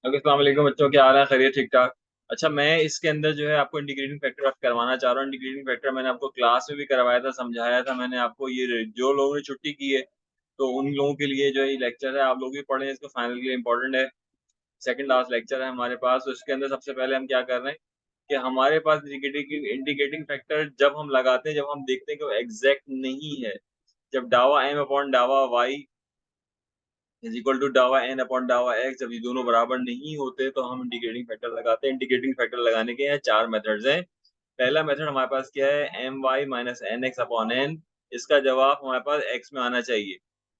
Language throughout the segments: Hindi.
ओके, अस्सलाम वालेकुम बच्चों, क्या हाल है? खैरियत? ठीक ठाक। अच्छा, मैं इसके अंदर जो है आपको इंटीग्रेटिंग फैक्टर करवाना चाह रहा हूँ। इंटीग्रेटिंग फैक्टर मैंने आपको क्लास में भी करवाया था, समझाया था मैंने आपको। ये जो लोगों ने छुट्टी की है तो उन लोगों के लिए जो ये लेक्चर है, आप लोग भी पढ़ें इसको, फाइनल के लिए इंपॉर्टेंट है। सेकंड लास्ट लेक्चर है हमारे पास। तो इसके अंदर सबसे पहले हम क्या कर रहे हैं कि हमारे पास इंडिकेटिंग फैक्टर जब हम लगाते हैं, जब हम देखते हैं कि वो एग्जैक्ट नहीं है, जब डावा एम अपॉन डावा वाई इज इक्वल टू डावा एन अपॉन डावा एक्स, जब ये दोनों बराबर नहीं होते तो हम इंटीग्रेटिंग फैक्टर लगाते हैं। इंटीग्रेटिंग फैक्टर लगाने के हैं चार मेथड्स हैं। पहला मेथड हमारे पास क्या है, M Y minus N x upon N. इसका जवाब हमारे पास एक्स में आना चाहिए।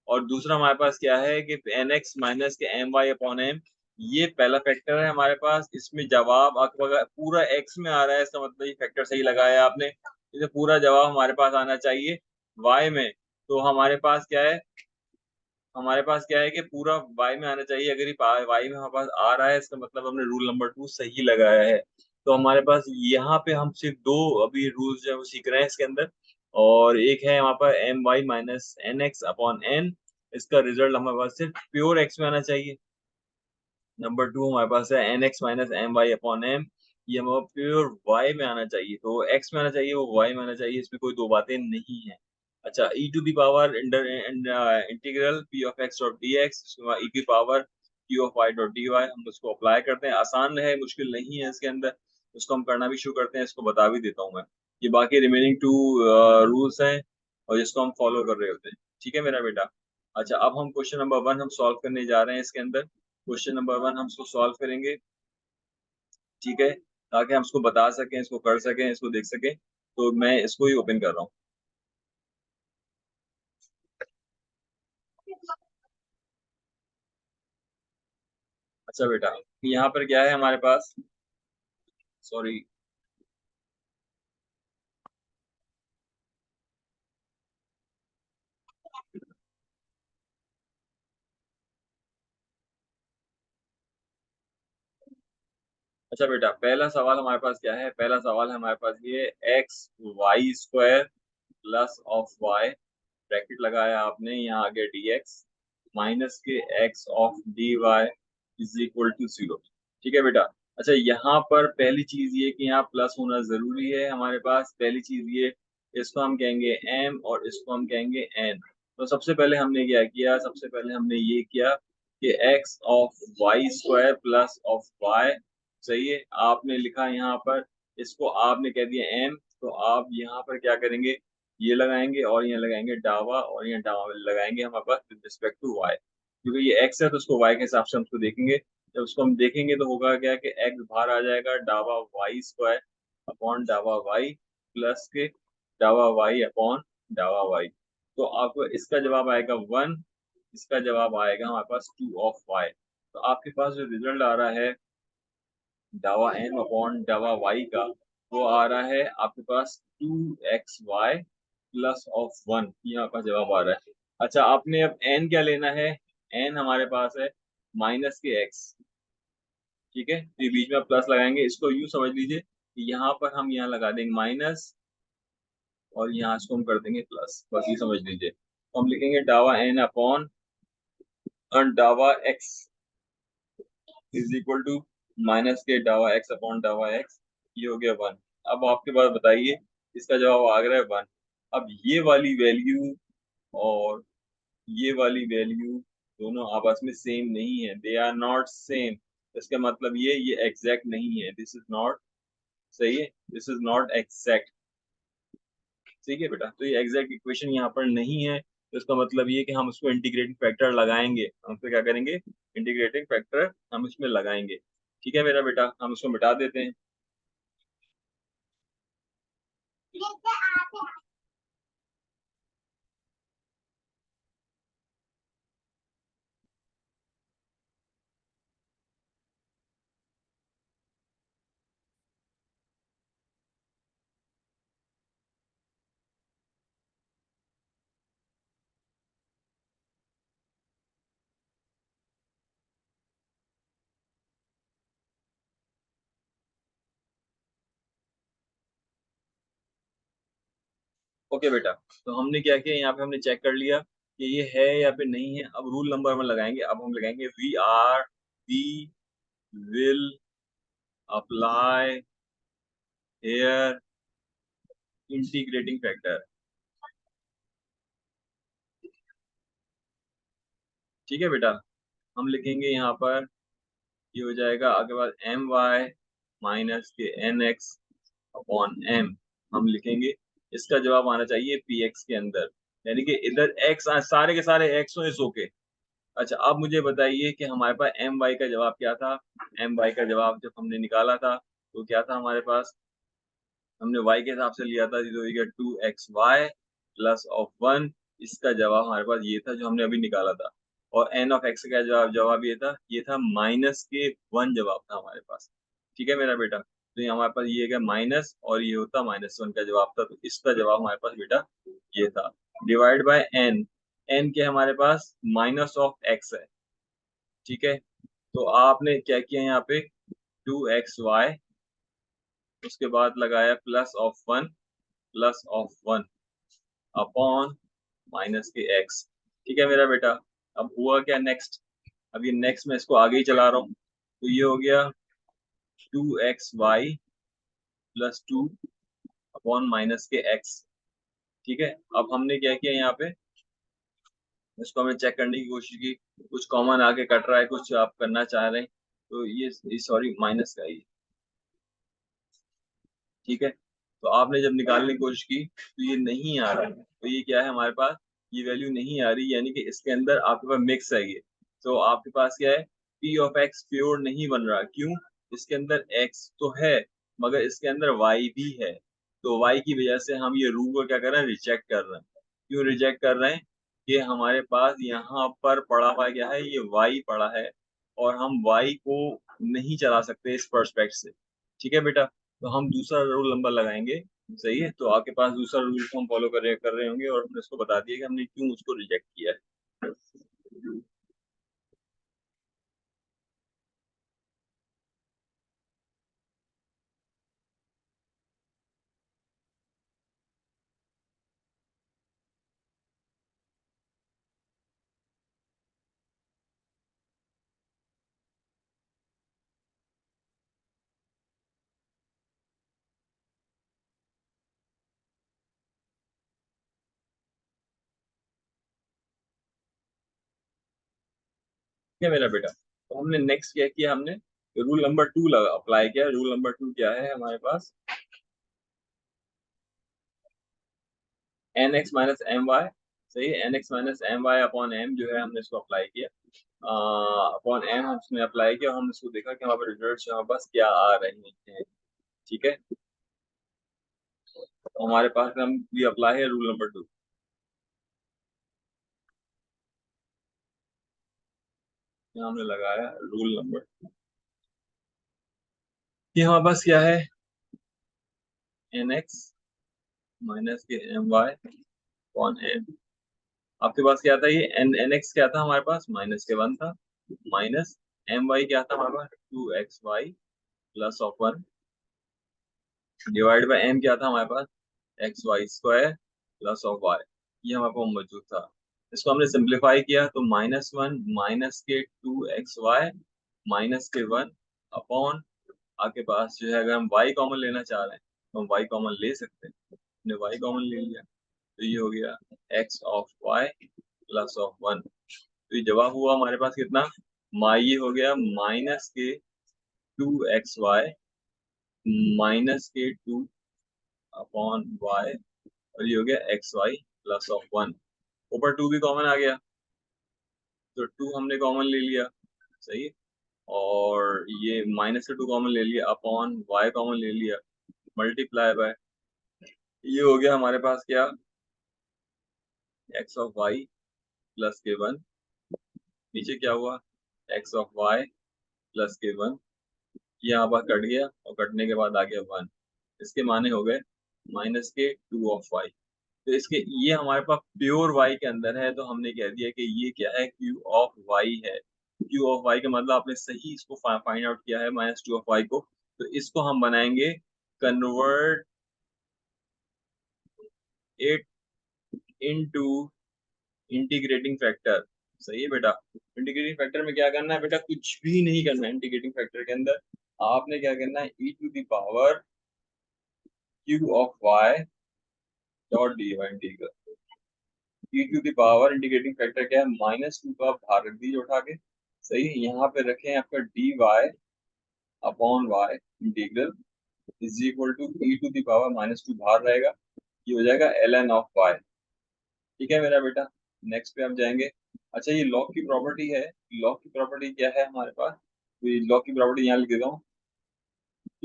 और दूसरा हमारे पास क्या है कि एन एक्स माइनस के एम वाई अपॉन एम। ये पहला फैक्टर है हमारे पास, इसमें जवाब आपका पूरा एक्स में आ रहा है, इसका मतलब ये फैक्टर सही लगाया आपने। इसे पूरा जवाब हमारे पास आना चाहिए वाई में। तो हमारे पास क्या है कि पूरा वाई में आना चाहिए। अगर ये वाई में हमारे पास आ रहा है, इसका मतलब हमने रूल नंबर 2 सही लगाया है। तो हमारे पास यहाँ पे हम सिर्फ दो अभी रूल्स जो है वो सीख रहे हैं इसके अंदर। और एक है हमारे पास M Y minus N x upon N. इसका रिजल्ट हमारे पास सिर्फ प्योर एक्स में आना चाहिए। नंबर 2 हमारे पास है N X minus M Y upon M. ये हमारा प्योर वाई में आना चाहिए, तो एक्स में आना चाहिए, वो वाई में आना चाहिए, इसमें कोई दो बातें नहीं है। अच्छा, E to the power integral P of X dot D X E की power Q of Y dot D Y, हम उसको अप्लाई करते हैं। आसान है, मुश्किल नहीं है इसके अंदर। उसको हम करना भी शुरू करते हैं, इसको बता भी देता हूँ मैं। ये बाकी रिमेनिंग टू रूल्स हैं और जिसको हम फॉलो कर रहे होते हैं। ठीक है मेरा बेटा। अच्छा, अब हम क्वेश्चन नंबर 1 हम सॉल्व करने जा रहे हैं इसके अंदर। क्वेश्चन नंबर 1 हम इसको सॉल्व करेंगे। ठीक है, ताकि हम इसको बता सकें, इसको कर सकें, इसको देख सकें। तो मैं इसको ही ओपन कर रहा हूँ। अच्छा बेटा, यहाँ पर क्या है हमारे पास, सॉरी। अच्छा बेटा, पहला सवाल हमारे पास क्या है? पहला सवाल है हमारे पास ये, X Y square plus of Y, bracket लगाया आपने, यहाँ आगे डी एक्स माइनस के X of D Y is equal to zero. ठीक है बेटा। अच्छा, यहाँ पर पहली चीज ये कि यहाँ प्लस होना जरूरी है हमारे पास। पहली चीज ये, इसको हम कहेंगे एम और इसको हम कहेंगे एन। तो सबसे पहले हमने क्या किया, सबसे पहले हमने ये किया कि X of Y square plus of Y, सही है, आपने लिखा यहाँ पर, इसको आपने कह दिया एम। तो आप यहाँ पर क्या करेंगे, ये लगाएंगे और यहाँ लगाएंगे डावा, और यहाँ डावा लगाएंगे हमारे पास विद रिस्पेक्ट टू वाई। क्योंकि ये एक्स है तो उसको वाई के हिसाब से हम उसको देखेंगे। जब उसको हम देखेंगे तो होगा क्या कि एक्स बाहर आ जाएगा, डावा वाई स्क्वायर अपॉन डावा वाई प्लस के डावा वाई अपॉन डावा वाई। तो आपको इसका जवाब आएगा 1, इसका जवाब आएगा हमारे पास 2 ऑफ वाई। तो आपके पास जो रिजल्ट आ रहा है डावा एन अपॉन डावा वाई का, वो आ रहा है आपके पास 2xy प्लस ऑफ 1, ये आपका जवाब आ रहा है। अच्छा, आपने अब एन क्या लेना है? एन हमारे पास है माइनस के एक्स। ठीक है, तो ये बीच में आप प्लस लगाएंगे, इसको यूं समझ लीजिए कि यहाँ पर हम यहाँ लगा देंगे माइनस, और यहाँ इसको हम कर देंगे प्लस, बस ये समझ लीजिए। तो हम लिखेंगे डावा एन अपॉन डावा X is equal to minus के डावा एक्स अपॉन डावा एक्स, ये हो गया 1। अब आपके पास बताइए, इसका जवाब आ गया है 1। अब ये वाली वैल्यू और ये वाली वैल्यू दोनों आपस में सेम नहीं है, दे आर नॉट सेम। इसका मतलब ये एग्जैक्ट नहीं है, दिस इज नॉट, सही है, दिस इज नॉट एग्जैक्ट। ठीक है बेटा, तो ये एग्जैक्ट इक्वेशन यहाँ पर नहीं है। तो इसका मतलब ये कि हम उसको इंटीग्रेटिंग फैक्टर लगाएंगे, हम उसको क्या करेंगे, इंटीग्रेटिंग फैक्टर हम इसमें लगाएंगे। ठीक है मेरा बेटा, हम उसको मिटा देते हैं। ओके बेटा, तो हमने क्या किया, यहाँ पे हमने चेक कर लिया कि ये है या फिर नहीं है। अब रूल नंबर में लगाएंगे, अब हम लगाएंगे we are we will apply here integrating factor। ठीक है बेटा, हम लिखेंगे यहाँ पर, ये हो जाएगा आगे बाद एम वाई माइनस के एन एक्स अपॉन एम। हम लिखेंगे, इसका जवाब आना चाहिए पी एक्स के अंदर, यानी कि इधर एक्स सारे के सारे एक्स हो इस ओके। अच्छा, अब मुझे बताइए कि हमारे पास एम वाई का जवाब क्या था। एम वाई का जवाब जब हमने निकाला था तो क्या था हमारे पास, हमने y के हिसाब से लिया था, तो two X Y plus of one. इसका जवाब हमारे पास ये था जो हमने अभी निकाला था। और एन ऑफ एक्स का जवाब जवाब ये था माइनस के वन जवाब था हमारे पास। ठीक है मेरा बेटा, तो ये हमारे पास ये है माइनस और ये होता माइनस वन का जवाब था, तो इसका जवाब हमारे पास बेटा ये था। डिवाइड बाय एन, एन के हमारे पास माइनस ऑफ एक्स है। ठीक है, तो आपने क्या किया यहाँ पे, टू एक्स वाई, उसके बाद लगाया plus of one, plus of one upon minus के एक्स। ठीक है मेरा बेटा, अब हुआ क्या नेक्स्ट, अब ये नेक्स्ट मैं इसको आगे ही चला रहा हूँ, तो ये हो गया two X Y plus two upon minus के एक्स। ठीक है, अब हमने क्या किया यहाँ पे, इसको हमने चेक करने की कोशिश की, कुछ कॉमन आगे कट रहा है, कुछ आप करना चाह रहे हैं, तो ये सॉरी माइनस का ही। ठीक है, तो आपने जब निकालने की कोशिश की तो ये नहीं आ रहा है, तो ये क्या है हमारे पास, ये वैल्यू नहीं आ रही, यानी कि इसके अंदर आपके पास मिक्स है ये। तो आपके पास क्या है, पी ऑफ एक्स प्योर नहीं बन रहा, क्यों, इसके अंदर एक्स तो है मगर इसके अंदर वाई भी है, तो वाई की वजह से हम ये रूल को क्या कर रहे हैं, रिजेक्ट कर रहे हैं। क्यों रिजेक्ट कर रहे हैं, कि हमारे पास यहाँ पर पड़ा हुआ क्या है, ये वाई पड़ा है और हम वाई को नहीं चला सकते इस पर्सपेक्ट से। ठीक है बेटा, तो हम दूसरा रूल नंबर लगाएंगे। सही है, तो आपके पास दूसरा रूल को हम फॉलो कर रहे होंगे और हमने उसको बता दिया कि हमने क्यों उसको रिजेक्ट किया है। ठीक है मेरा बेटा, तो हमने नेक्स्ट क्या किया, हमने रूल नंबर टू लगा अप्लाई किया। रूल नंबर टू क्या है हमारे पास, N X minus M Y. सही है, N X minus M Y upon M जो है हमने इसको अप्लाई किया, अपॉन एम हमने अप्लाई किया और हमने इसको देखा कि हमारे पास रिजल्ट हमारे पास क्या आ रहे हैं। ठीक है, तो हमारे पास हम ये अप्लाई है रूल नंबर टू, हमने लगाया रूल नंबर, ये हमारे पास क्या है, एन एक्स माइनस के एम वाई अपॉन एम। आपके पास क्या था, ये एन एन एक्स क्या था हमारे पास, माइनस के वन था, माइनस एम वाई क्या था हमारे पास, two X Y plus of one, divide by M क्या था हमारे पास, X Y square plus of Y. ये हमारे पास मौजूद था, इसको हमने सिंप्लीफाई किया तो माइनस वन माइनस के टू एक्स वाई माइनस के वन अपॉन, आपके पास जो है अगर हम y कॉमन लेना चाह रहे हैं तो हम y कॉमन ले सकते हैं, हमने y कॉमन ले लिया, तो ये हो गया x of y plus of one. तो ये जवाब हुआ हमारे पास कितना, ये हो गया माइनस के टू एक्स वाई माइनस के टू अपॉन वाई, और ये हो गया X Y plus of one. ऊपर टू भी कॉमन आ गया, तो टू हमने कॉमन ले लिया। सही है, और ये माइनस के टू कॉमन ले लिया अपॉन वाई कॉमन ले लिया, मल्टीप्लाई बाय, ये हो गया हमारे पास क्या, एक्स ऑफ वाई प्लस के वन, नीचे क्या हुआ, एक्स ऑफ वाई प्लस के वन, ये यहाँ पर कट गया और कटने के बाद आ गया वन, इसके माने हो गए माइनस के टू ऑफ वाई। तो इसके ये हमारे पास प्योर वाई के अंदर है, तो हमने कह दिया कि ये क्या है, क्यू ऑफ वाई है। क्यू ऑफ वाई का मतलब आपने सही इसको फाइंड आउट किया है, माइनस टू ऑफ वाई को। तो इसको हम बनाएंगे convert it into integrating factor. सही है बेटा। इंटीग्रेटिंग फैक्टर में क्या करना है बेटा, कुछ भी नहीं करना है इंटीग्रेटिंग फैक्टर के अंदर। आपने क्या करना है, E to the power Q of Y dot D Y integral. E to the power integrating factor क्या है, -2 का बाहर रख दीजिए उठा के। सही है, यहाँ पे रखें आपका D Y upon Y integral is equal to E to the power -2 बाहर रहेगा, ये हो जाएगा एल एन ऑफ वाई। ठीक है मेरा बेटा। नेक्स्ट पे हम जाएंगे। अच्छा, ये लॉग की प्रॉपर्टी है। लॉग की प्रॉपर्टी क्या है हमारे पास, तो ये लॉग की प्रॉपर्टी यहाँ लिख देता हूँ।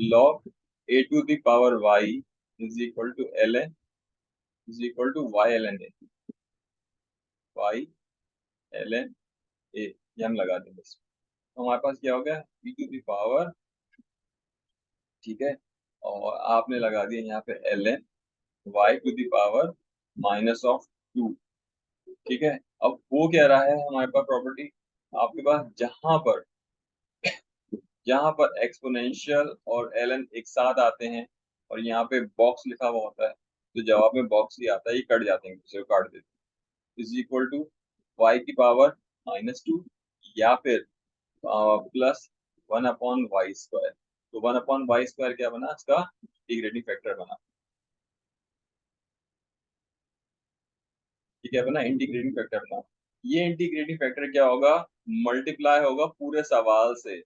Log A to the power Y is equal to L N is equal to Y L N A, Y L N A, ये हम लगा देंगे। तो हमारे पास क्या हो गया, e टू द पावर, ठीक है, और आपने लगा दिया यहाँ पे L N Y to the power -2। ठीक है, अब वो कह रहा है हमारे पास प्रॉपर्टी, आपके पास जहां पर एक्सपोनेंशियल और एलन एक साथ आते हैं और यहाँ पे बॉक्स लिखा हुआ होता है, तो जवाब में बॉक्स ही आता है, ये कट जाते हैं, दूसरे को काट देते हैं। इज इक्वल टू वाई की पावर -2 या फिर +1/y²। तो 1/y² क्या बना, इसका इंटीग्रेटिंग फैक्टर बना। ठीक है, बना इंटीग्रेटिंग फैक्टर बना। ये इंटीग्रेटिंग फैक्टर क्या होगा, मल्टीप्लाई होगा पूरे सवाल से।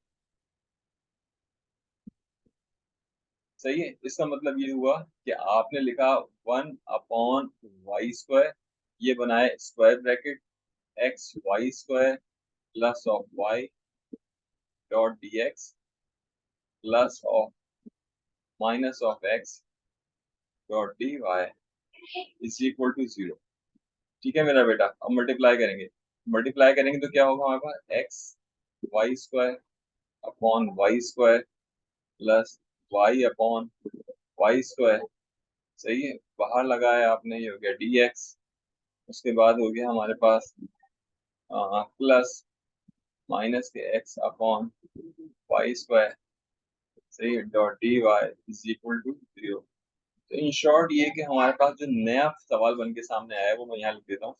सही है, इसका मतलब ये हुआ कि आपने लिखा 1/y², ये बनाए square bracket x y² plus of y dot D x plus of minus of x dot D Y is equal to 0। ठीक है मेरा बेटा, अब मल्टीप्लाई करेंगे। मल्टीप्लाई करेंगे तो क्या होगा हमारे पास, x y² upon y² plus y/y²। सही है, बाहर लगाया आपने, ये हो गया dx। उसके बाद हो गया हमारे पास प्लस माइनस के x/y²। सही है, dot D Y is equal to 0। तो इन शॉर्ट ये कि हमारे पास जो नया सवाल बन के सामने आया है वो मैं यहाँ लिख देता हूँ।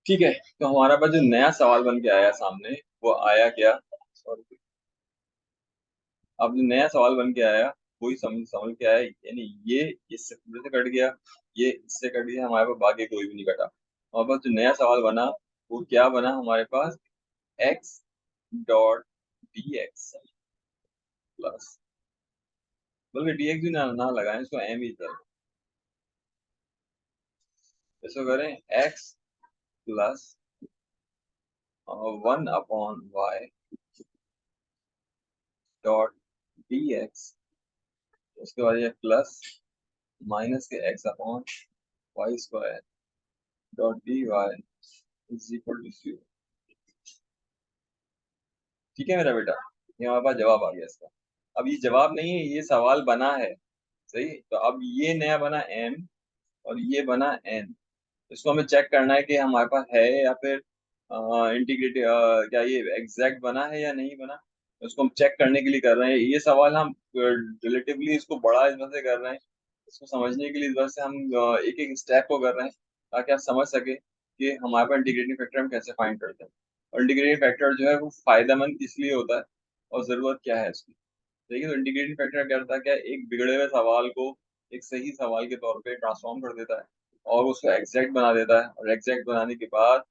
ठीक है, तो हमारा पास जो नया सवाल बन के आया सामने, वो आया क्या, सॉरी, अब जो नया सवाल बन के आया वही समझ समझ के आया, यानी ये इससे पूरे से कट गया, ये इससे कट गया, हमारे पास बाकी कोई भी नहीं कटा। हमारे पास जो नया सवाल बना वो क्या बना हमारे पास, x dot D x plus, बल्कि डी एक्स भी ना लगाएं, इसको एम ही कर, इसको करें x plus 1/y dot D X, उसके बाद ये प्लस माइनस के x/y² dot D Y is equal to 0। ठीक है मेरा बेटा, ये हमारे पास जवाब आ गया इसका। अब ये जवाब नहीं है, ये सवाल बना है। सही, तो अब ये नया बना m और ये बना n। इसको हमें चेक करना है कि हमारे पास है या फिर इंटीग्रेट, क्या ये एग्जैक्ट बना है या नहीं बना। उसको हम चेक करने के लिए कर रहे हैं ये सवाल, हम रिलेटिवली इसको बड़ा इस वजह से कर रहे हैं, इसको समझने के लिए इस वजह से हम एक एक स्टेप को कर रहे हैं, ताकि आप समझ सके कि हमारे पास इंटीग्रेटिंग फैक्टर हम कैसे फाइंड करते हैं, और इंटीग्रेटिंग फैक्टर जो है वो फायदेमंद इसलिए होता है और जरूरत क्या है इसकी। देखिए, तो इंटीग्रेटिंग फैक्टर क्या करता है, क्या एक बिगड़े हुए सवाल को एक सही सवाल के तौर पे ट्रांसफॉर्म कर देता है और उसको एग्जैक्ट बना देता है, और एग्जैक्ट बनाने के बाद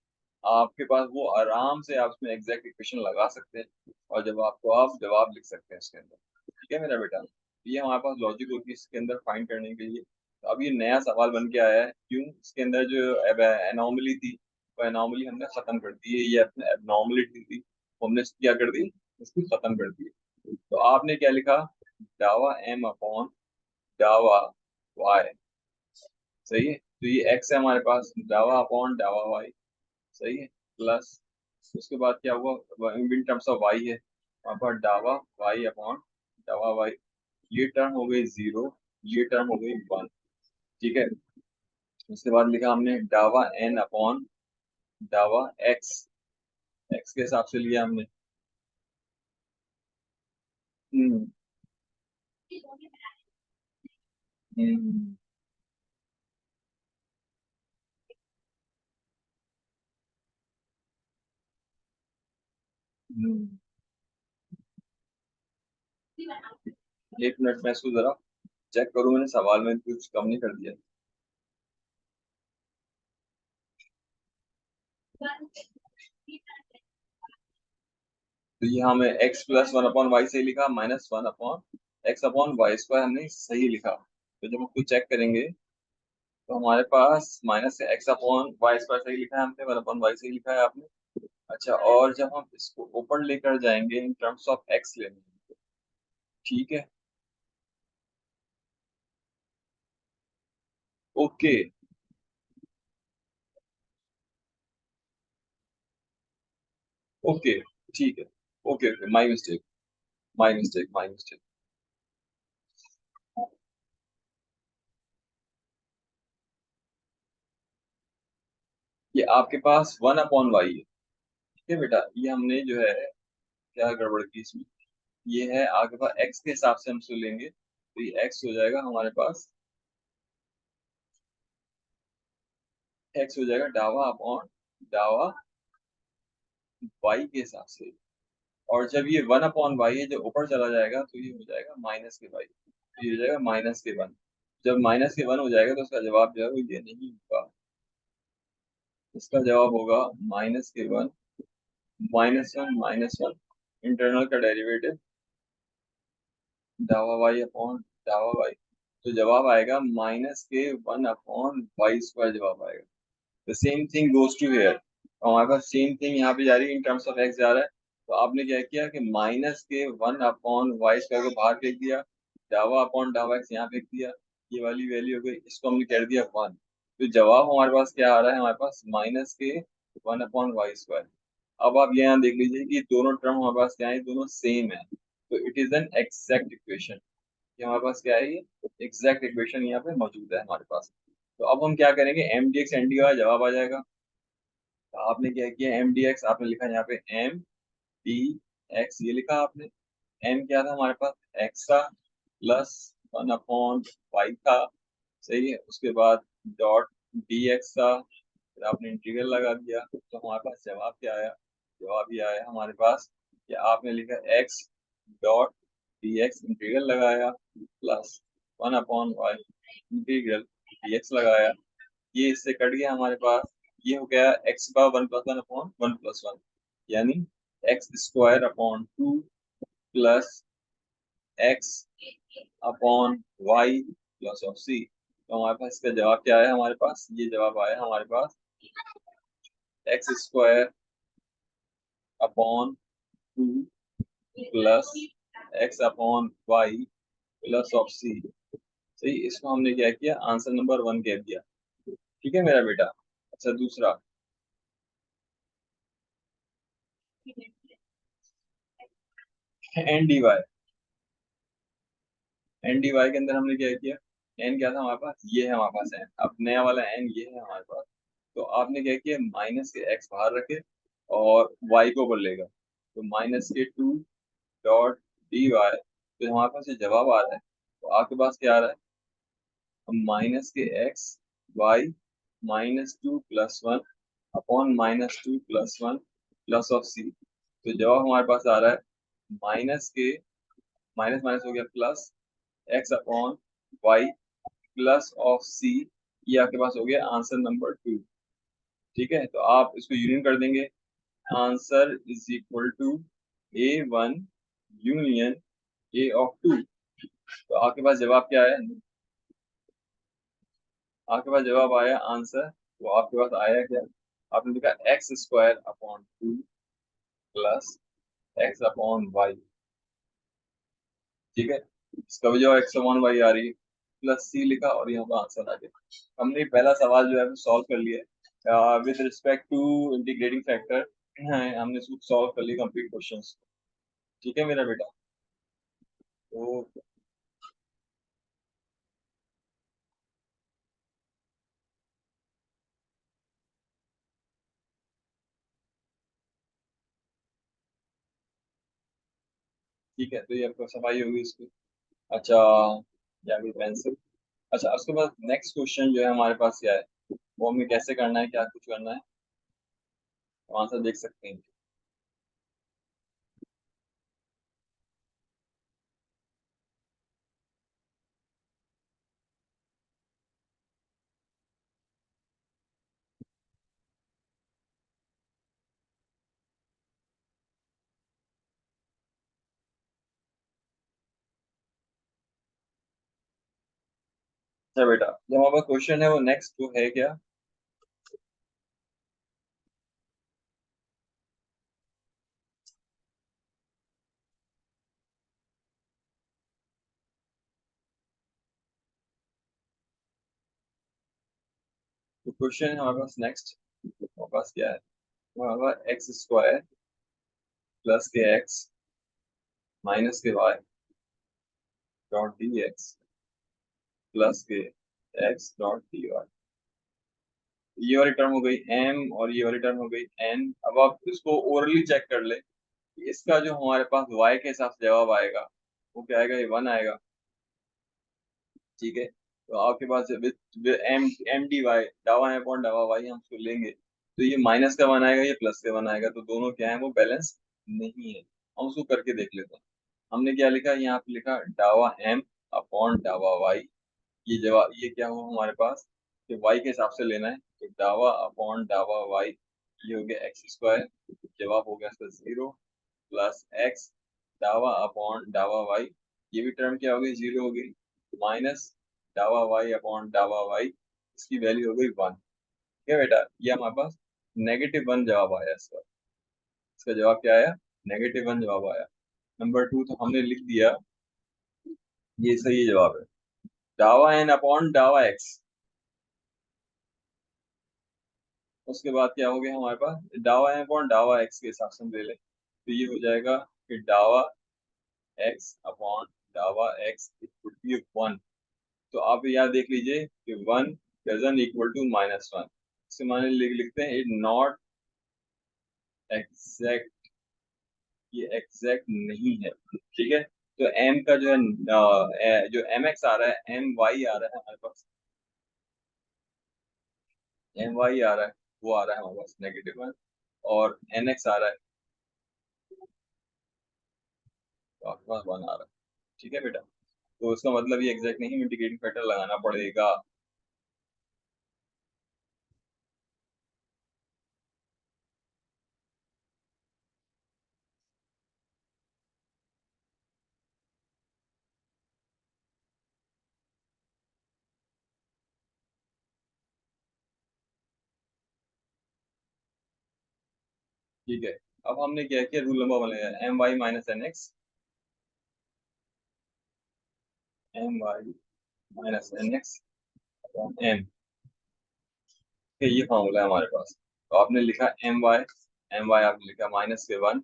आपके पास वो आराम से आप उसमें एग्जैक्ट इक्वेशन लगा सकते हैं और जब आपको आप जवाब लिख सकते हैं इसके अंदर। ठीक है मेरा बेटा, ये हमारे पास लॉजिक होती है इसके अंदर फाइंड करने के लिए। तो अब ये नया सवाल बन के आया है, क्यों, इसके अंदर जो एनॉमली थी वो एनॉमली हमने खत्म कर दी है, ये अपने एबनॉर्मलिटी थी वो हमने क्या कर दी, इसको खत्म कर दी। तो आपने क्या लिखा, डावा m अपॉन डावा y। सही है, तो ये x है हमारे पास, डावा अपॉन डावा y। सही है, प्लस उसके बाद क्या हुआ इन टर्म्स ऑफ वाई है, वहाँ पर डावा वाई अपॉन डावा वाई, ये टर्म हो गई 0, ये टर्म हो गई 1। ठीक है, उसके बाद लिखा हमने डावा एन अपॉन डावा एक्स, एक्स के हिसाब से लिया हमने। हम्म हम्म हम्म। एक मिनट में इसको जरा चेक करूँ, मैंने सवाल में कुछ कम नहीं कर दिया। तो ये हमें X plus one upon Y सही लिखा, minus one upon X upon Y square हमने सही लिखा। तो जब हम कुछ चेक करेंगे तो हमारे पास minus X upon Y square सही लिखा है हमने, वन अपॉन वाई सही लिखा है आपने। अच्छा, और जब हम इसको ऊपर लेकर जाएंगे इन टर्म्स ऑफ एक्स लेंगे, ठीक है। ओके ओके, ठीक है। Okay okay, my mistake, my mistake, my mistake. ये आपके पास वन अपॉन वाई है, ठीक है बेटा। ये हमने जो है क्या गड़बड़ की इसमें, ये है आपके पास एक्स के हिसाब से हम इसको लेंगे, तो ये एक्स हो जाएगा हमारे पास, एक्स हो जाएगा डावा अपॉन डावा वाई के हिसाब से। और जब ये वन अपॉन वाई है जो ऊपर चला जाएगा तो ये हो जाएगा माइनस के वाई, तो ये हो जाएगा माइनस के वन। जब माइनस के वन हो जाएगा तो उसका जवाब जो है वो ये नहीं होगा, इसका जवाब होगा माइनस के वन, माइनस वन इंटरनल का डेरिवेटिव डावा वाई अपॉन डावा वाई, तो जवाब आएगा माइनस के वन अपॉन वाई स्क्वायर जवाब आएगा। The same thing goes to here, हमारे पास सेम थिंग यहाँ पे जा रही है, इन टर्म्स ऑफ एक्स जा रहा है। तो आपने क्या किया कि माइनस के वन अपॉन वाई स्क्वायर को बाहर फेंक दिया, डावा अपॉन डावा एक्स यहाँ फेंक दिया, ये वाली वैल्यू हो गई, इसको हमने कर दिया वन। तो जवाब हमारे पास क्या आ रहा है, हमारे पास माइनस के वन अपॉन वाई स्क्वायर। अब आप यहाँ देख लीजिए कि दोनों टर्म हमारे पास क्या है, दोनों सेम है, तो it is an exact equation. ये हमारे पास क्या है, ये एग्जैक्ट इक्वेशन यहाँ पे मौजूद है हमारे पास। तो अब हम क्या करेंगे, M D X N D Y जवाब आ जाएगा। तो आपने क्या किया, एम डी एक्स आपने लिखा यहाँ पे एम डी एक्स, ये लिखा आपने। एम क्या था हमारे पास, एक्स था, प्लस वन अपॉन वाई था, सही है। उसके बाद डॉट डी एक्स था, फिर आपने इंटीग्रल लगा दिया, तो हमारे पास जवाब क्या आया, जवाब ये आया हमारे पास कि आपने लिखा X dot D x integral लगाया, plus one upon Y integral D X लगाया, ये इससे कट गया हमारे पास, ये हो गया एक्स का one plus one upon one plus one, यानी X square upon two plus X upon Y plus of C. तो हमारे पास इसका जवाब क्या है, हमारे पास ये जवाब आया हमारे पास x square upon two plus X upon Y plus of C. सही, इसको हमने क्या किया, आंसर नंबर वन कह दिया। ठीक है मेरा बेटा। अच्छा, दूसरा N D Y, N D Y के अंदर हमने क्या किया, एन क्या था हमारे पास, ये है हमारे पास एन, अब नया वाला एन ये है हमारे पास। तो आपने क्या किया, माइनस के एक्स बाहर रखे और वाई को ऊपर लेगा, तो माइनस के टू डॉट डी वाई, तो हमारे पास ये जवाब आ रहा है। तो आपके पास क्या आ रहा है, माइनस के X Y minus two plus one upon minus two plus one plus of C. तो जवाब हमारे पास आ रहा है माइनस के, माइनस माइनस हो गया plus X upon Y plus of C, ये आपके पास हो गया आंसर नंबर टू। ठीक है, तो आप इसको यूनियन कर देंगे, answer is equal to A one union A of two. तो आपके पास जवाब क्या है, आपके पास जवाब आया आंसर, वो आपके पास आया क्या, आपने लिखा X square upon two plus X upon Y. ठीक है, इसका भी जो एक्स अपॉन वाई आ रही है, प्लस सी लिखा और यहाँ पर आंसर आ गया। हमने पहला सवाल जो है सॉल्व कर लिया with respect to integrating factor हाँ, हमने सॉल्व कर ली कंप्लीट क्वेश्चंस। ठीक है मेरा बेटा। तो ठीक है, तो ये आपको सफाई होगी इसकी। अच्छा, या भी पेंसिल। अच्छा, उसके बाद नेक्स्ट क्वेश्चन जो है हमारे पास क्या है, वो हमें कैसे करना है, क्या कुछ करना है, तो आंसर देख सकते हैं। अच्छा बेटा, जो हमारा क्वेश्चन है वो नेक्स्ट जो है क्या, तो क्वेश्चन है हमारे पास नेक्स्ट, हमारे पास क्या है, हमारे पास x square plus k x minus k y dot D x plus k x dot D y. ये वाली टर्म हो गई एम और ये वाली टर्म हो गई एन। अब आप इसको ओरली चेक कर ले, इसका जो हमारे पास y के हिसाब से जवाब आएगा वो क्या आएगा, ये 1 आएगा। ठीक है, तो आपके पास एम एम डी वाई डावा है अपॉन डावा वाई, हम उसको लेंगे तो ये माइनस का 1 आएगा, ये प्लस का 1 आएगा, तो दोनों क्या है, वो बैलेंस नहीं है। हम उसको करके देख लेते हैं। हमने क्या लिखा, यहाँ पे लिखा डावा एम अपॉन डावा वाई। ये जवाब, ये क्या हुआ हमारे पास, कि वाई के हिसाब से लेना है, तो डावा अपॉन डावा वाई, ये हो गया एक्स स्क्वायर, जवाब हो गया इसका 0, प्लस एक्स डावा अपॉन डावा वाई, ये भी टर्म क्या हो गई, 0 हो गई, माइनस डावा वाई अपॉन डावा वाई, इसकी वैल्यू हो गई 1। ठीक है बेटा, ये हमारे पास -1 जवाब आया इसका। इसका जवाब क्या आया, -1 जवाब आया। नंबर 2 तो हमने लिख दिया, ये सही जवाब है, डावा एन अपॉन डावा एक्स। उसके बाद क्या हो गया हमारे पास, डावा एन अपॉन डावा एक्स के हिसाब से हम ले लें, तो ये हो जाएगा कि डावा एक्स अपॉन डावा एक्स इक्वल टू 1। तो आप याद देख लीजिए कि 1 डजन इक्वल टू -1, इसे माने लिखते हैं इट नॉट एग्जैक्ट, ये एग्जैक्ट नहीं है। ठीक है, तो m का जो है जो mx आ रहा है, my आ रहा है हमारे पास, my आ रहा है, वो आ रहा है हमारे पास -1, और nx आ रहा है, तो आपके पास 1 आ रहा है। ठीक है बेटा, तो इसका मतलब ये एग्जैक्ट नहीं, इंटीग्रेटिंग फैक्टर लगाना पड़ेगा। ठीक है, अब हमने क्या किया, रूल नंबर बनाया, my-nx, my-nx m, ये फॉर्मूला है हमारे पास। तो आपने लिखा एम वाई आपने लिखा -1,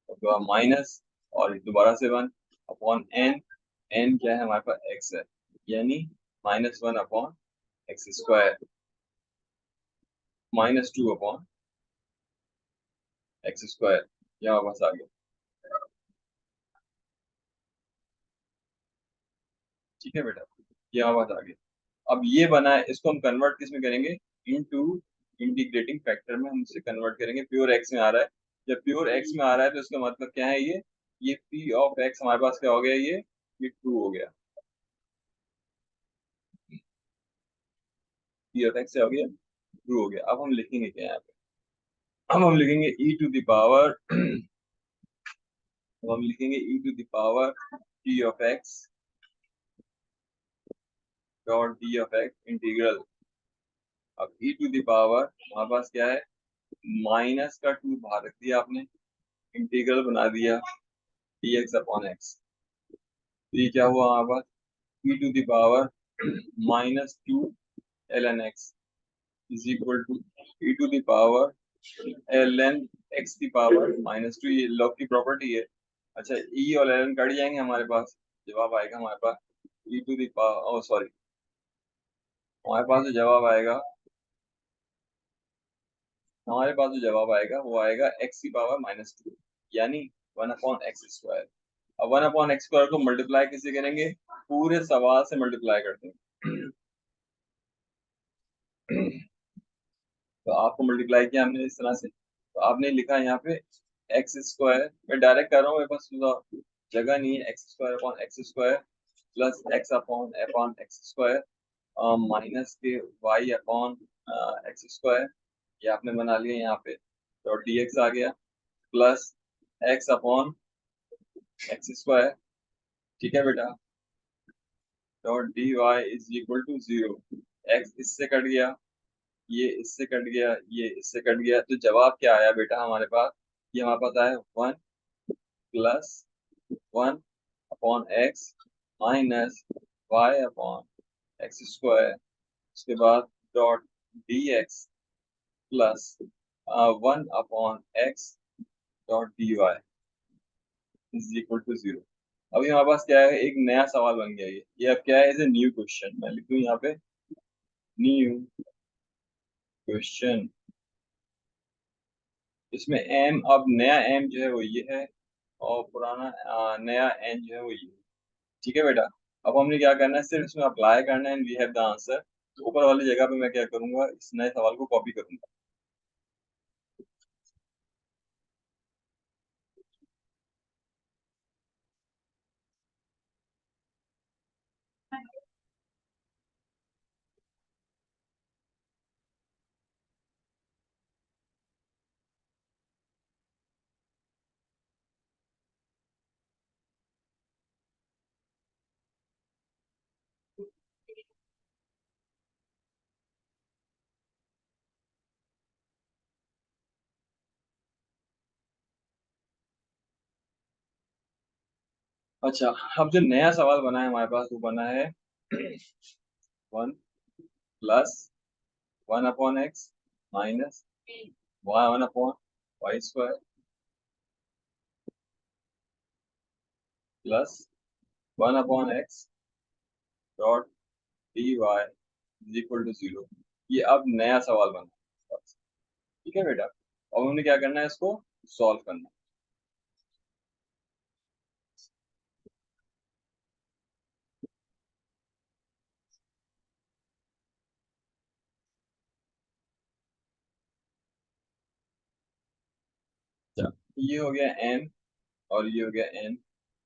और माइनस, और दोबारा से 1 अपॉन एन, एन क्या है हमारे पास, एक्स है, यानी -1 upon x square, -2 upon x square, यहाँ बस आ गया। ठीक है बेटा, यहाँ बात आ गई। अब ये बना है, इसको हम कन्वर्ट किस में करेंगे, इनटू इंटीग्रेटिंग फैक्टर में हम इसे कन्वर्ट करेंगे। प्योर एक्स में आ रहा है, जब प्योर एक्स में आ रहा है तो इसका मतलब क्या है, ये पी ऑफ एक्स हमारे पास क्या हो गया, ये 2 हो गया, पी ऑफ एक्स क्या हो गया, 2 हो गया। अब हम लिखेंगे क्या यहाँ पे, अब हम लिखेंगे ई टू दावर अब हम लिखेंगे E to the power T of X dot D of X integral. अब ई टू दावर हमारे पास क्या है, -2 बाहर रख दिया आपने, इंटीग्रल बना दिया डी एक्स अपॉन एक्स। तो ये क्या हुआ हमारे पास, E to the power -2 ln x is equal to E to the power ln x की पावर -2, ये log की प्रॉपर्टी है। अच्छा, e और ln कट जाएंगे हमारे पास, जवाब आएगा हमारे पास e to the power, oh sorry, हमारे पास जो जवाब आएगा, हमारे पास जो जवाब आएगा वो आएगा x की पावर -2, यानी 1/x²। अब 1/x² को मल्टीप्लाई किससे करेंगे? पूरे सवाल से मल्टीप्लाई करते हैं। तो आपको मल्टीप्लाई किया हमने इस तरह से, तो आपने लिखा यहाँ पे x², मैं डायरेक्ट कर रहा हूँ, मेरे पास जगह नहीं है, x² plus x upon x², minus के y अपॉन x², ये आपने बना लिया यहाँ पे, तो dx आ गया, प्लस x अपॉन x², ठीक है बेटा, dot dy is equal to 0, x इससे कट गया, ये इससे कट गया, ये इससे कट गया, तो जवाब क्या आया बेटा हमारे पास? ये हमारे पास आया 1 plus 1/x minus y upon x², उसके बाद dot dx plus 1/x dot dy is equal to 0। अभी हमारे पास क्या है, एक नया सवाल बन गया, ये अब क्या है, इज ए न्यू क्वेश्चन, मैं लिखूँ यहाँ पे न्यू क्वेश्चन। इसमें एम, अब नया एम जो है वो ये है, और पुराना नया एन जो है वो ये, ठीक है बेटा। अब हमने क्या करना है, सिर्फ इसमें अप्लाई करना है, and we have the answer. तो ऊपर वाली जगह पे मैं क्या करूंगा, इस नए सवाल को कॉपी करूंगा। अच्छा, अब जो नया सवाल बना है हमारे पास, वो बना है 1 plus 1/x minus y1/y² plus 1/x dot dy is equal to 0। ये अब नया सवाल बना है, ठीक है बेटा। अब हमने क्या करना है, इसको सॉल्व करना है। अच्छा, ये हो गया m और ये हो गया n।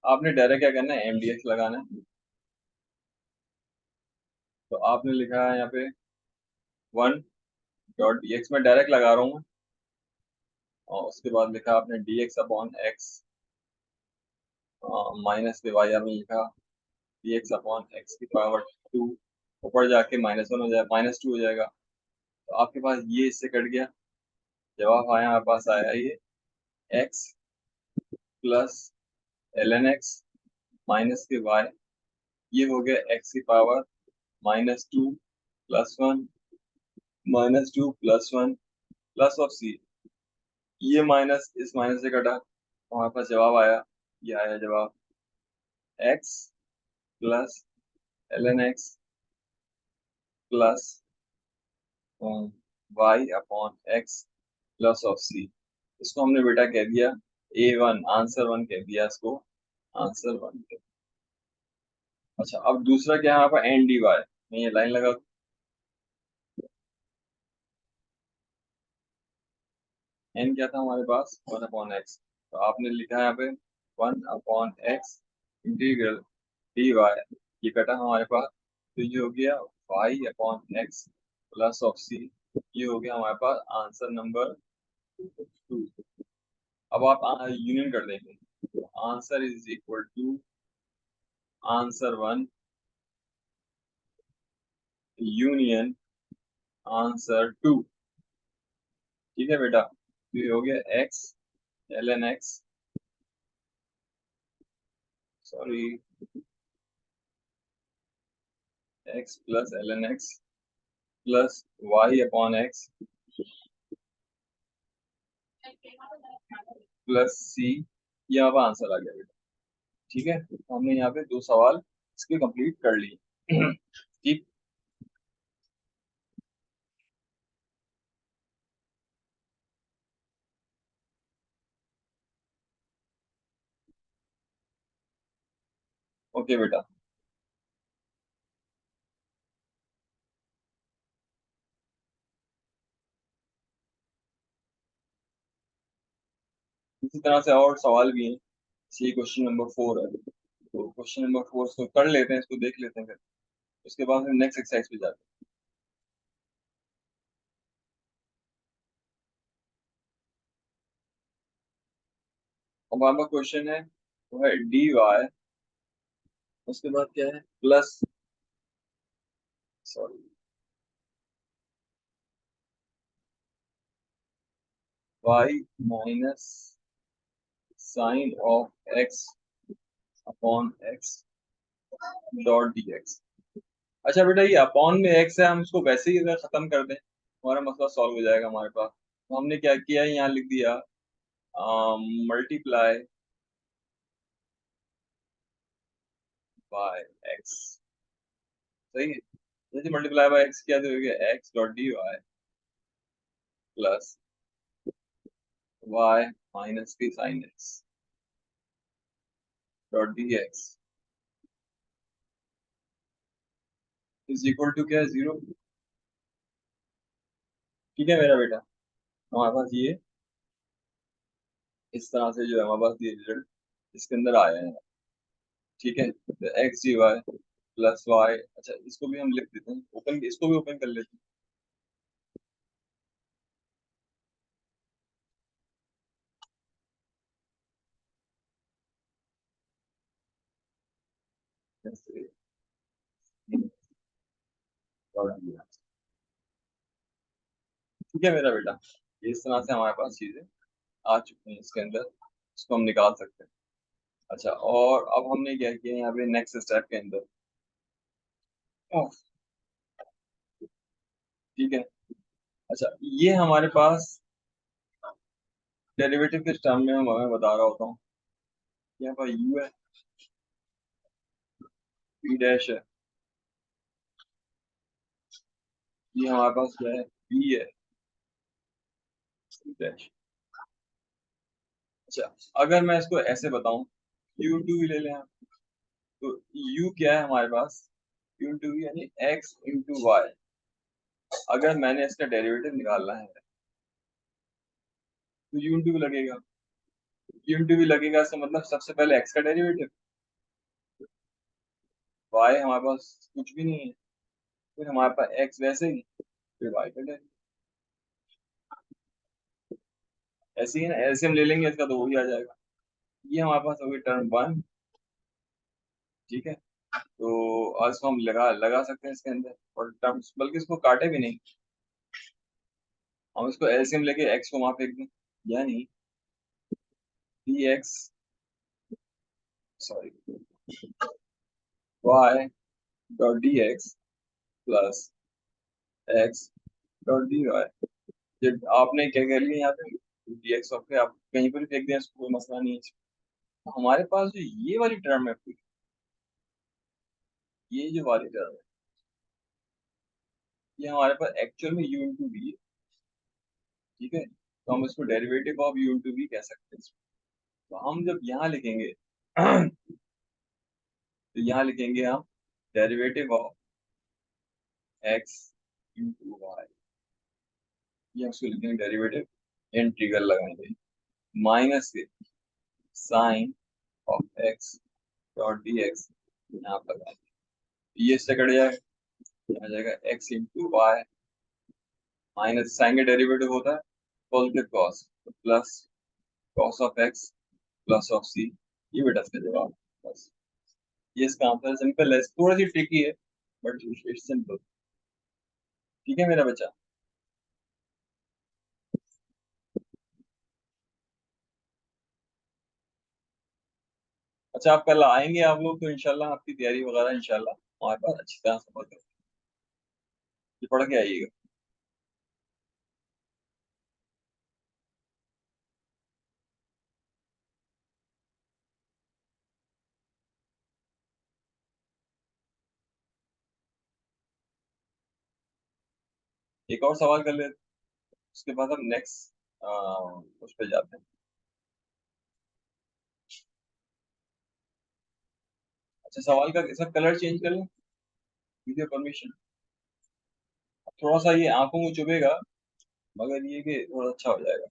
आपने डायरेक्ट क्या करना है, mdx लगाना है। तो आपने लिखा है यहाँ पे 1 डॉट dx, में डायरेक्ट लगा रहा हूँ, और उसके बाद लिखा आपने dx/x माइनस के y, आपने लिखा dx/x की पावर 2, ऊपर जाके -1 हो जाए, -2 हो जाएगा। तो आपके पास ये इससे कट गया, जवाब आया हमारे पास, आया ये x plus ln x minus के y, ये हो गया x की power -2 plus 1 -2 plus 1 plus of c, ये माइनस इस माइनस से कटा, तो हमारे पास जवाब आया, ये आया जवाब x प्लस ln x प्लस y upon x plus of c। इसको हमने बेटा कह दिया A1, आंसर 1 कह दिया इसको, आंसर 1। अच्छा, अब दूसरा क्या है हमारे पास, एन डी वाई, मैं ये लाइन लगा, एन क्या था हमारे पास, 1/x, तो आपने लिखा है यहाँ पे 1/x इंटीग्रल डी वाई, ये कटा हमारे पास, तो ये हो गया y/x प्लस ऑफ c, ये हो गया हमारे पास आंसर नंबर 2। अब आप यूनियन कर देंगे, तो answer is equal to answer 1 union answer 2, ठीक है बेटा। तो ये हो गया x ln x, sorry, x plus ln x प्लस y अपॉन x प्लस सी, ये यहाँ पर आंसर आ गया बेटा। ठीक है, तो हमने यहाँ पे दो सवाल इसके कंप्लीट कर लिए। ठीक। ओके बेटा। इसी तरह से और सवाल भी हैं। सी क्वेश्चन नंबर 4 है, तो क्वेश्चन नंबर 4 इसको कर लेते हैं, इसको देख लेते हैं, फिर उसके बाद फिर नेक्स्ट एक्सरसाइज पे जाते हैं। अब हमारा क्वेश्चन है वो है डी वाई, उसके बाद क्या है plus, sorry, y minus sine of x upon x dot D x. अच्छा बेटा, ये अपॉन में एक्स है, हम इसको वैसे ही अगर खत्म कर दें हमारा मसला सॉल्व हो जाएगा हमारे पास। तो हमने क्या किया, यहाँ लिख दिया मल्टीप्लाई बाय एक्स। सही है, जैसे मल्टीप्लाई बाय एक्स किया तो हो गया X dot D Y plus Y minus की sine X dot D X is equal to क्या है, जीरो। ठीक है मेरा बेटा, हमारे पास ये इस तरह से जो है हमारे पास ये रिजल्ट इसके अंदर आया है। ठीक है, तो x d Y plus y, अच्छा इसको भी हम लिख देते हैं ओपन, इसको भी ओपन कर लेते हैं जैसे dot dx। ठीक है मेरा बेटा, ये इस तरह से हमारे पास चीजें आ चुकी हैं इसके अंदर, इसको हम निकाल सकते हैं। अच्छा, और अब हमने क्या किया यहाँ पे नेक्स्ट स्टेप के अंदर, ओह, ठीक है। अच्छा, ये हमारे पास डेरिवेटिव के टर्म में मैं बता रहा होता हूँ, यहाँ पर यू है, पी डैश है, ये हमारे पास क्या है, बी है, सी डैश। अच्छा, अगर मैं इसको ऐसे बताऊं, यू टू भी ले लें आप, तो यू क्या है हमारे पास, यू टू यानी एक्स इंटू वाई। अगर मैंने इसका डेरिवेटिव निकालना है तो यू टू लगेगा, यू टू भी लगेगा, इसका मतलब सबसे पहले एक्स का डेरिवेटिव, वाई हमारे पास कुछ भी नहीं है, फिर हमारे पास एक्स वैसे ही, फिर वाई का डेरिवेटिव ऐसे ही ना, ऐसे हम ले लेंगे इसका तो वही आ जाएगा। ये हमारे पास होगी टर्म वन। ठीक है, तो आज इसको हम लगा लगा सकते हैं इसके अंदर, और टर्म्स बल्कि इसको काटे भी नहीं, हम इसको एलसीएम लेके एक्स को वहां फेंक दें, यानी d x, sorry, y dot D x plus x dot D y. जब आपने क्या कर लिया यहाँ पे डी एक्स पे, आप कहीं पर भी फेंक दें इसको कोई मसला नहीं है। तो हमारे पास जो ये वाली टर्म है पूरी, ये जो वाली टर्म है, ये हमारे पास एक्चुअल में यू इंटू वी है। ठीक है, तो हम इसको derivative of u into v कह सकते हैं। तो हम जब यहाँ लिखेंगे तो यहाँ लिखेंगे हम derivative of X into Y, ये हम इसको लिखेंगे डेरिवेटिव, इंटीग्रल लगाएंगे माइनस के sine of X dot D X, यहाँ पर लगाएंगे, ये इससे कट जाएगा, आ जाएगा X into Y minus sine का डेरिवेटिव होता है पॉजिटिव कॉस, तो plus cos of X plus of C. ये बेटा इसका जवाब, बस ये इसका आंसर सिंपल है, थोड़ा सी ट्रिकी है बट इट्स सिंपल। ठीक है मेरा बच्चा। अच्छा, आप कल आएंगे आप लोग तो इंशाल्लाह आपकी तैयारी वगैरह इंशाल्लाह हमारे पास अच्छी तरह से पढ़ के आइएगा। एक और सवाल कर लेते, उसके बाद हम नेक्स्ट उस पे जाते हैं। अच्छा, सवाल का इसका कलर चेंज कर लें, विद परमिशन। थोड़ा सा ये आंखों को चुभेगा, मगर ये कि थोड़ा अच्छा हो जाएगा।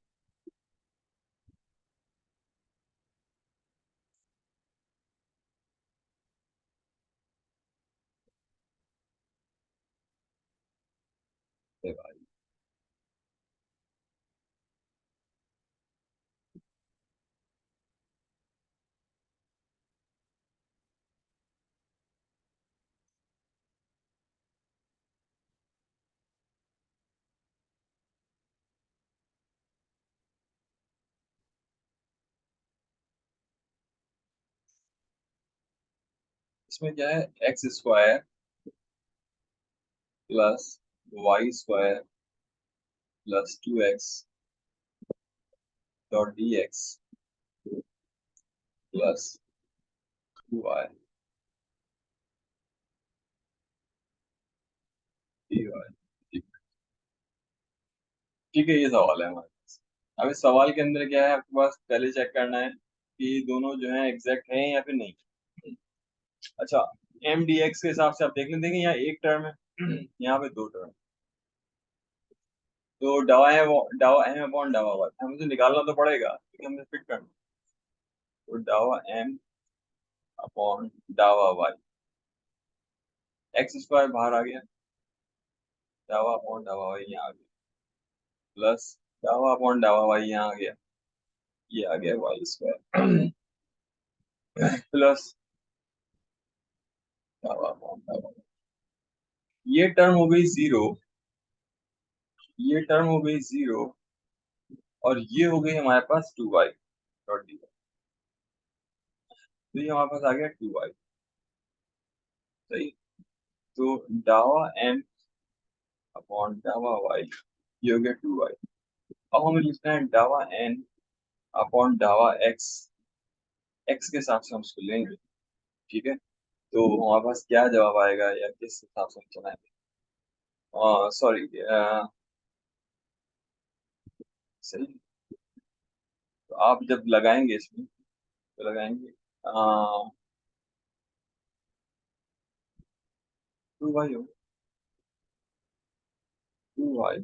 अरे भाई, इसमें क्या है, x square plus Y square plus 2x dot D x plus 2y d y. ठीक है, ये सवाल है हमारे पास। अब इस सवाल के अंदर क्या है, आपके पास पहले चेक करना है कि दोनों जो है एग्जैक्ट हैं या फिर नहीं। अच्छा, एम डी एक्स के हिसाब से आप देख लें, देखें यहाँ एक टर्म है, यहाँ पे दो टर्म। तो डावा है वो, डावा एम अपॉन डावा वाई हमें तो निकालना तो पड़ेगा, क्योंकि हमें फिट करना। तो डावा एम अपॉन डावा वाई, एक्स स्क्वायर बाहर आ गया, डावा अपॉन डावा वाई यहाँ आ गया, प्लस डावा अपॉन डावा वाई यहाँ आ गया, ये आ गया वाई स्क्वायर प्लस डावा अपॉन डावा वाई। ये टर्म हो गई जीरो, ये टर्म हो गई जीरो, और ये हो गई हमारे पास 2y डॉट डी। तो ये हमारे पास आ गया 2y। सही। तो डावा एम अपॉन डावा वाई, ये हो गया 2y। अब हमें लिखना है डावा एन अपॉन डावा एक्स, एक्स के हिसाब से हम उसको लेंगे। ठीक है, तो हमारे पास क्या जवाब आएगा या किस हिसाब से हम चलाएंगे, सॉरी, सही। तो आप जब लगाएंगे इसमें, तो लगाएंगे 2y हो, 2y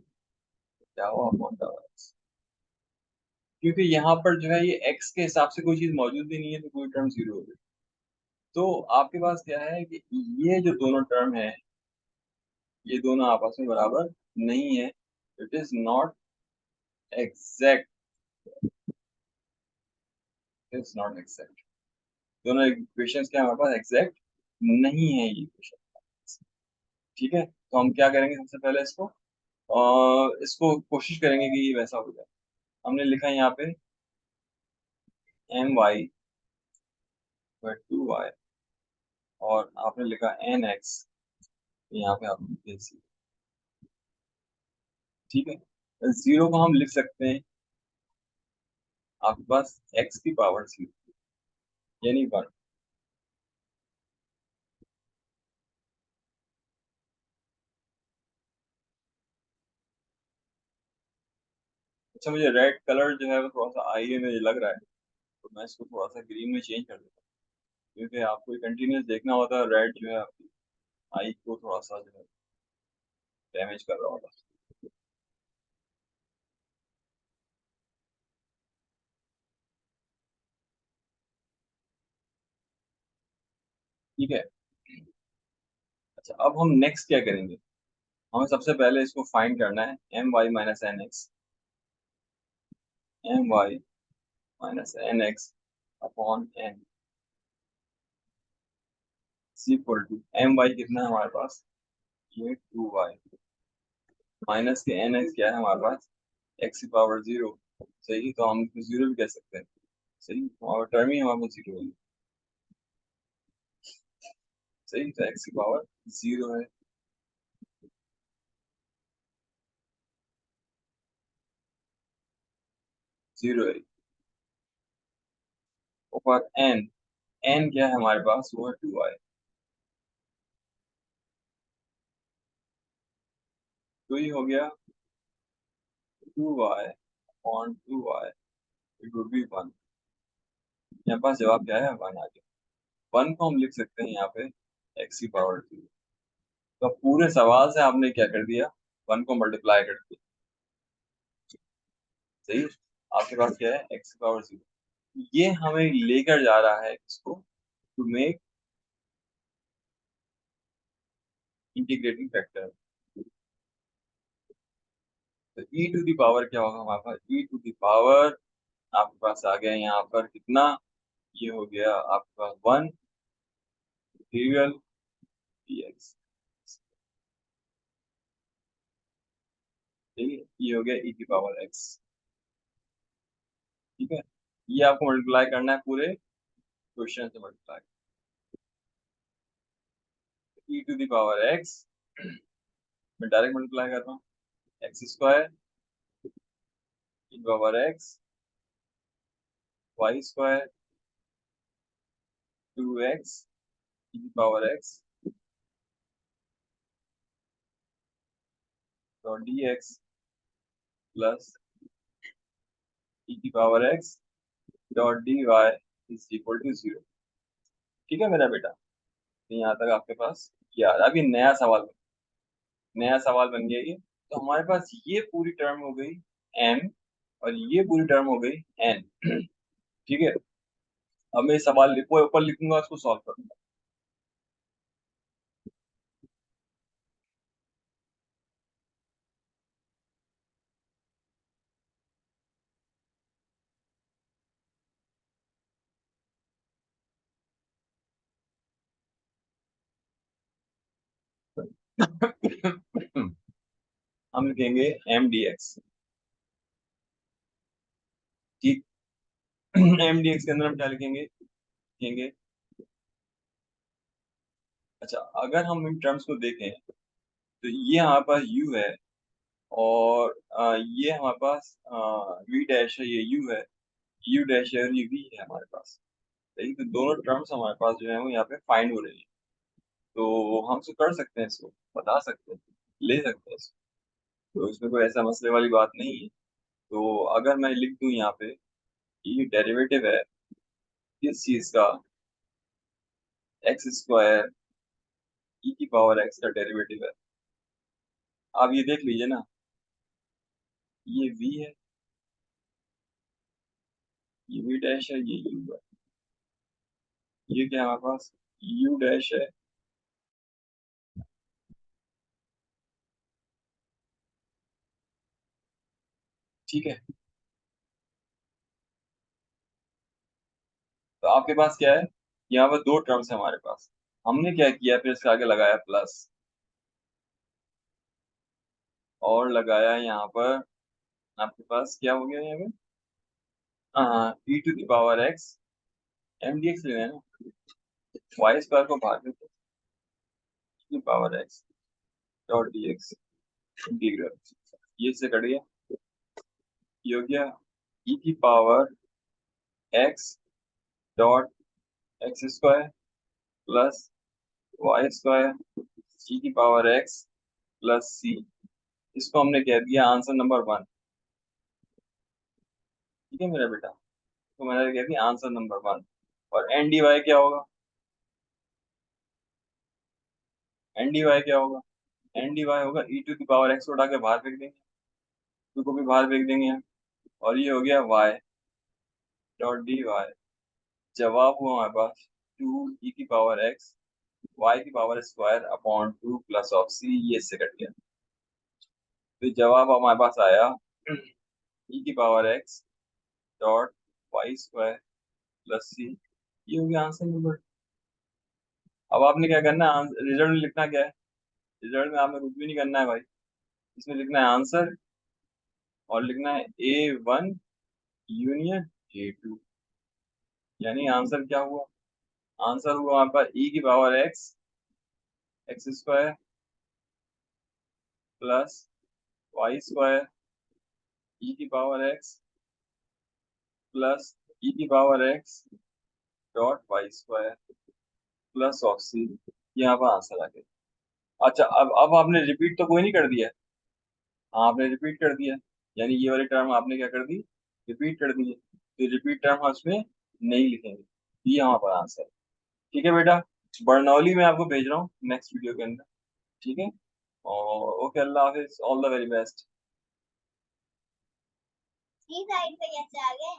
डावा अपॉन डावा एक्स, क्योंकि यहाँ पर जो है ये x के हिसाब से कोई चीज मौजूद ही नहीं है, तो कोई टर्म जीरो हो गई। तो आपके पास क्या है कि ये जो दोनों टर्म है, ये दोनों आपस में बराबर नहीं है। It is not exact, it's not exact. दोनों इक्वेशंस क्या हमारे पास एग्जैक्ट नहीं है ये इक्वेशन। ठीक है, तो हम क्या करेंगे, सबसे पहले इसको कोशिश करेंगे कि ये वैसा हो जाए। हमने लिखा है यहाँ पे my 2y, और आपने लिखा nx, यहाँ पे आप लिख दीजिए। ठीक है, जीरो को हम लिख सकते हैं आपके पास x की पावर जीरो, यानी वन। अच्छा, मुझे रेड कलर जो है वो थोड़ा सा आई है मुझे लग रहा है, तो मैं इसको थोड़ा सा ग्रीन में चेंज कर देता हूँ, क्योंकि आपको कंटिन्यूस देखना होता है, रेड जो है आपकी आई को थोड़ा सा जो है डैमेज कर रहा होता है। ठीक है। अच्छा, अब हम नेक्स्ट क्या करेंगे, हमें सबसे पहले इसको फाइंड करना है M Y minus N x, m Y minus N x upon n equal to m y कितना है हमारे पास, ये 2y, माइनस के एन एक्स क्या है हमारे पास, एक्स की पावर जीरो। सही, तो हम इसको जीरो भी कह सकते हैं। सही, हमारा टर्म ही हमारे पास जीरो है। सही, तो एक्स की पावर जीरो है। जीरो है ऊपर एन, एन क्या है हमारे पास, वो है 2y। तो ये हो गया 2y upon 2y, it would be 1। यहाँ पास जवाब क्या है? 1 आ गया। 1 को हम लिख सकते हैं यहाँ पे x की पावर 2। तो पूरे सवाल से आपने क्या कर दिया? 1 को मल्टीप्लाई कर दिया। सही है? आपके पास क्या है? x की पावर 0। ये हमें लेकर जा रहा है इसको टू मेक इंटीग्रेटिंग फैक्टर। तो e टू द पावर क्या होगा हमारे पास? e टू द पावर आपके पास आ गया यहाँ पर कितना? ये हो गया आपके पास 1 इंटीग्रल dx। ठीक है, ये हो गया e की पावर x। ठीक है, ये आपको मल्टीप्लाई करना है पूरे क्वेश्चन से multiply. e to the power x मैं डायरेक्ट मल्टीप्लाई कर रहा हूँ। X square E power X Y square 2x E power X dot D x plus E की power X dot D Y is equal to 0। ठीक है मेरा बेटा, तो यहाँ तक आपके पास क्या आ रहा है? अभी नया सवाल बन गया ये। तो हमारे पास ये पूरी टर्म हो गई m और ये पूरी टर्म हो गई n। ठीक है, अब मैं सवाल ऊपर लिखूंगा, उसको सॉल्व करूंगा। हम लिखेंगे एम डी एक्स। ठीक, एम डी एक्स के अंदर हम क्या लिखेंगे? लिखेंगे, अच्छा अगर हम इन टर्म्स को देखें तो ये हमारे पास u है और ये हमारे पास v डैश है, ये u है, u डैश है और ये v है हमारे पास। सही, तो दोनों टर्म्स हमारे पास जो है वो यहाँ पे फाइंड हो रही है। तो हम तो कर सकते हैं, इसको बता सकते हैं, ले सकते हैं इसको। तो इसमें कोई ऐसा मसले वाली बात नहीं है। तो अगर मैं लिख दूं यहाँ पे ये डेरिवेटिव है किस चीज का? एक्स स्क्वायर ई की पावर एक्स का डेरिवेटिव है। आप ये देख लीजिए ना, ये v है, ये v डैश है, ये u है, ये क्या है हमारे पास? u डैश है। ठीक है, तो आपके पास क्या है? यहाँ पर दो टर्म्स है हमारे पास। हमने क्या किया, फिर इसके आगे लगाया प्लस और लगाया यहाँ पर आपके पास क्या हो गया यहाँ पे? हाँ, e to the power x m D x लेना है ना, वाई स्क्वायर को भाग देते हैं power x dot D x integral, ये से कट गया, ये हो गया e की power x dot x square plus Y square e की पावर x प्लस c। इसको हमने कह दिया आंसर नंबर 1। ठीक है मेरा बेटा, तो मैंने कह दिया आंसर नंबर 1। और एन डी वाई क्या होगा? एन डी वाई क्या होगा? एन डी वाई होगा ई टू द पावर एक्स को उठा के बाहर फेंक देंगे, टू को भी बाहर फेंक देंगे हम। और ये हो गया वाई डॉट डी वाई। जवाब हुआ हमारे पास 2 ई की पावर एक्स वाई की power square upon 2 plus of C, ये इससे कट गया। तो जवाब हमारे पास आया ई की power X dot Y square plus सी। ये हो गया आंसर नंबर। अब आपने क्या करना है? रिजल्ट में लिखना क्या है? रिजल्ट में आपने कुछ भी नहीं करना है भाई, इसमें लिखना है आंसर और लिखना है A1 यूनियन A2। यानी आंसर क्या हुआ? आंसर हुआ आपका e की power X square plus Y square E की पावर एक्स प्लस ई की power X dot Y square plus of C. यहाँ पर आंसर आ गया। अच्छा, अब आपने रिपीट तो कोई नहीं कर दिया? आपने रिपीट कर दिया, यानी ये वाली टर्म आपने क्या कर दी, रिपीट कर दी। तो रिपीट टर्म हम उसमें नहीं लिखेंगे, ये हमारा आंसर है। ठीक है बेटा, बर्नौली में आपको भेज रहा हूँ नेक्स्ट वीडियो के अंदर। ठीक है, और okay, Allah Hafiz, all the very best. Side पे कैसे आ गए?